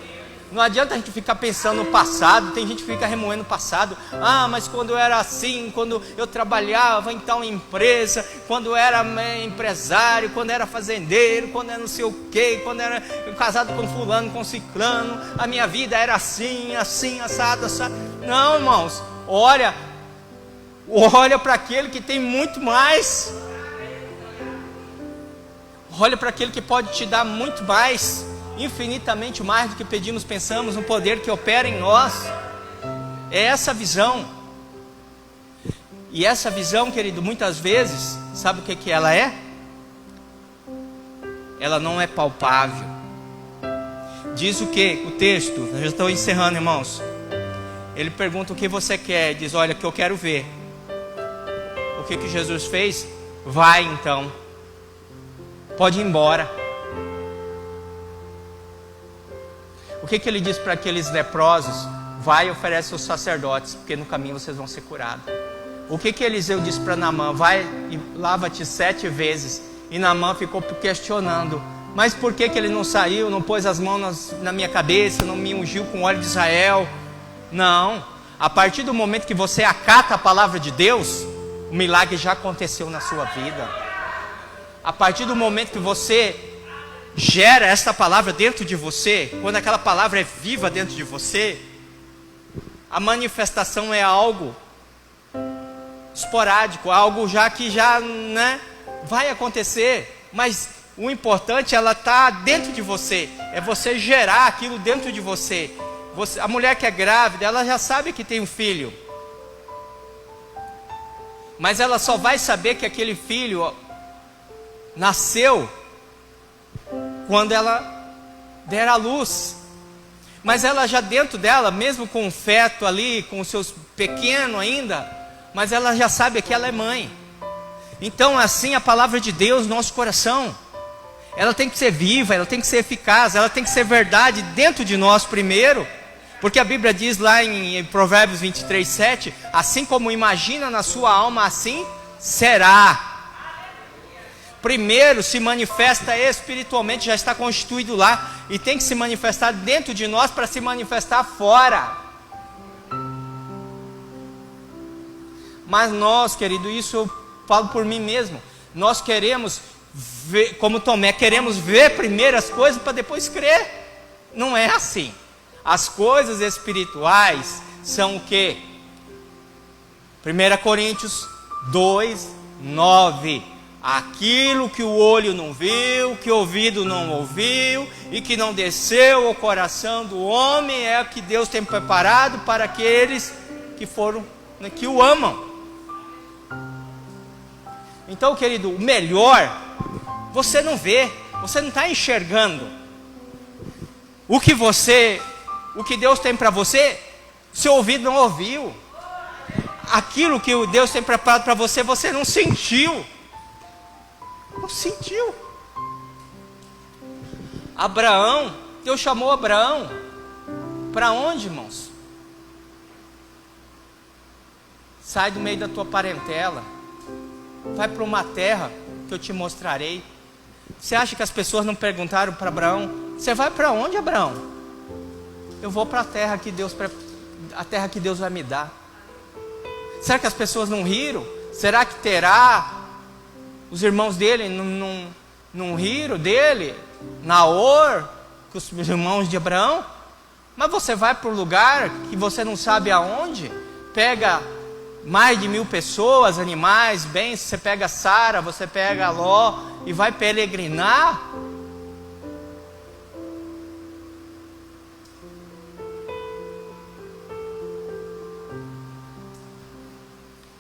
Não adianta a gente ficar pensando no passado. Tem gente que fica remoendo o passado. Ah, mas quando eu era assim, quando eu trabalhava em tal empresa, quando eu era empresário, quando eu era fazendeiro, quando eu era não sei o quê, quando eu era casado com fulano, com ciclano, a minha vida era assim, assim, assado, assado. Não, irmãos, olha para aquele que tem muito mais. Olha para aquele que pode te dar muito mais, infinitamente mais do que pedimos, pensamos, um poder que opera em nós. É essa visão. E essa visão, querido, muitas vezes, sabe o que ela é? Ela não é palpável. Diz o que? O texto, eu já estou encerrando, irmãos. Ele pergunta o que você quer, diz, olha, que eu quero ver. O que Jesus fez? Vai então, pode ir embora. O que ele diz para aqueles leprosos? Vai e oferece aos sacerdotes, porque no caminho vocês vão ser curados. O que Eliseu disse para Naamã? Vai e lava-te 7 vezes. E Naamã ficou questionando, mas por que ele não saiu, não pôs as mãos na minha cabeça, não me ungiu com óleo de Israel? Não, a partir do momento que você acata a palavra de Deus, o milagre já aconteceu na sua vida. A partir do momento que você gera essa palavra dentro de você, quando aquela palavra é viva dentro de você, a manifestação é algo esporádico, algo que já, né, vai acontecer, mas o importante, ela está dentro de você, é você gerar aquilo dentro de você. A mulher que é grávida, ela já sabe que tem um filho, mas ela só vai saber que aquele filho nasceu quando ela der à luz. Mas ela já dentro dela, mesmo com o feto ali, com os seus pequenos ainda, mas ela já sabe que ela é mãe. Então assim a palavra de Deus no nosso coração, ela tem que ser viva, ela tem que ser eficaz, ela tem que ser verdade dentro de nós primeiro. Porque a Bíblia diz lá em Provérbios 23:7, assim como imagina na sua alma, assim será. Primeiro se manifesta espiritualmente, já está constituído lá, e tem que se manifestar dentro de nós para se manifestar fora. Mas nós, querido, isso eu falo por mim mesmo, nós queremos ver, como Tomé, queremos ver primeiro as coisas para depois crer. Não é assim. As coisas espirituais são o quê? 1 Coríntios 2:9. Aquilo que o olho não viu, que o ouvido não ouviu e que não desceu ao coração do homem é o que Deus tem preparado para aqueles que o amam. Então, querido, o melhor você não vê, você não está enxergando. O que Deus tem para você, seu ouvido não ouviu. Aquilo que Deus tem preparado para você, você não sentiu. Não sentiu. Abraão, Deus chamou Abraão. Para onde, irmãos? Sai do meio da tua parentela. Vai para uma terra que eu te mostrarei. Você acha que as pessoas não perguntaram para Abraão: você vai para onde, Abraão? Eu vou para a terra que Deus vai me dar. Será que as pessoas não riram? Será que terá? Os irmãos dele não riram dele? Naor, com os irmãos de Abraão? Mas você vai para um lugar que você não sabe aonde? Pega mais de 1000 pessoas, animais, bens. Você pega Sara, você pega Ló e vai peregrinar?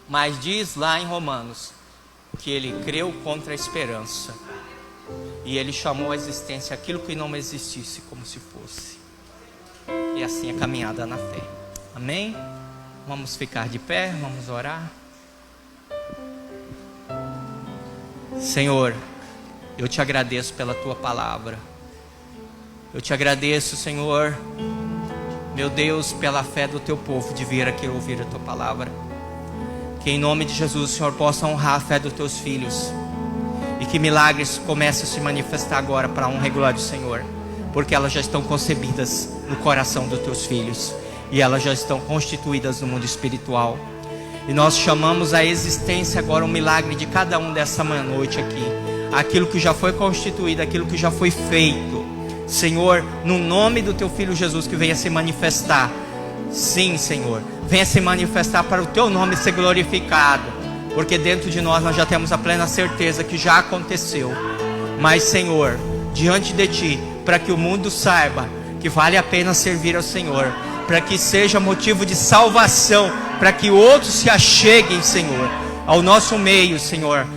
Mas diz lá em Romanos que ele creu contra a esperança, e ele chamou a existência aquilo que não existisse como se fosse. E assim a caminhada na fé. Amém? Vamos ficar de pé, vamos orar. Senhor, eu te agradeço pela tua palavra. Eu te agradeço, Senhor, meu Deus, pela fé do teu povo de vir aqui ouvir a tua palavra. Que em nome de Jesus o Senhor possa honrar a fé dos teus filhos, e que milagres comecem a se manifestar agora para a honra e glória do Senhor, porque elas já estão concebidas no coração dos teus filhos, e elas já estão constituídas no mundo espiritual. E nós chamamos a existência agora um milagre de cada um dessa noite aqui, aquilo que já foi constituído, aquilo que já foi feito, Senhor, no nome do teu filho Jesus, que venha se manifestar. Sim, Senhor, venha se manifestar para o teu nome ser glorificado, porque dentro de nós já temos a plena certeza que já aconteceu. Mas, Senhor, diante de ti, para que o mundo saiba que vale a pena servir ao Senhor, para que seja motivo de salvação, para que outros se acheguem, Senhor, ao nosso meio, Senhor.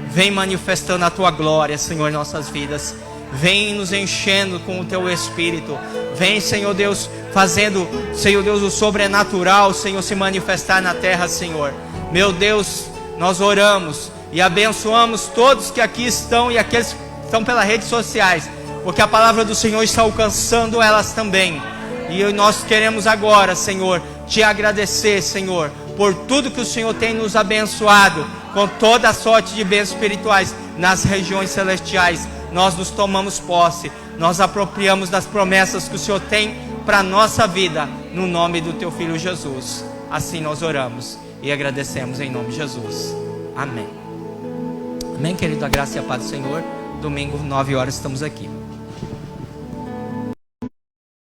Vem manifestando a tua glória, Senhor, em nossas vidas. Vem nos enchendo com o teu Espírito. Vem, Senhor Deus, fazendo, Senhor Deus, o sobrenatural, Senhor, se manifestar na terra, Senhor. Meu Deus, nós oramos e abençoamos todos que aqui estão e aqueles que estão pelas redes sociais, porque a palavra do Senhor está alcançando elas também. E nós queremos agora, Senhor, te agradecer, Senhor, por tudo que o Senhor tem nos abençoado, com toda a sorte de bens espirituais nas regiões celestiais. Nós nos tomamos posse, nós apropriamos das promessas que o Senhor tem para a nossa vida, no nome do teu Filho Jesus. Assim nós oramos e agradecemos em nome de Jesus. Amém. Amém, querido, a graça e a paz do Senhor. Domingo, 9 horas, estamos aqui.